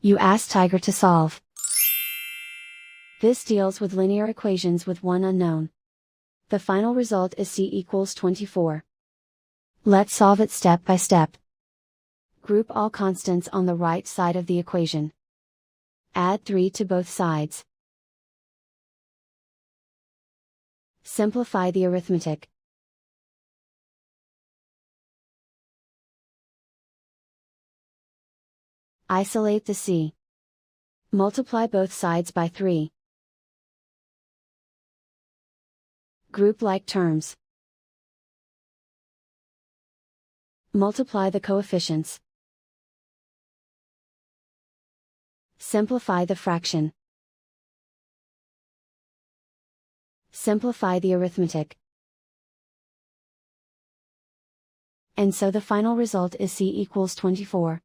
You ask Tiger to solve. This deals with linear equations with one unknown. The final result is c equals 24. Let's solve it step by step. Group all constants on the right side of the equation. Add 3 to both sides. Simplify the arithmetic. Isolate the c. Multiply both sides by 3. Group like terms. Multiply the coefficients. Simplify the fraction. Simplify the arithmetic. And so the final result is c equals 24.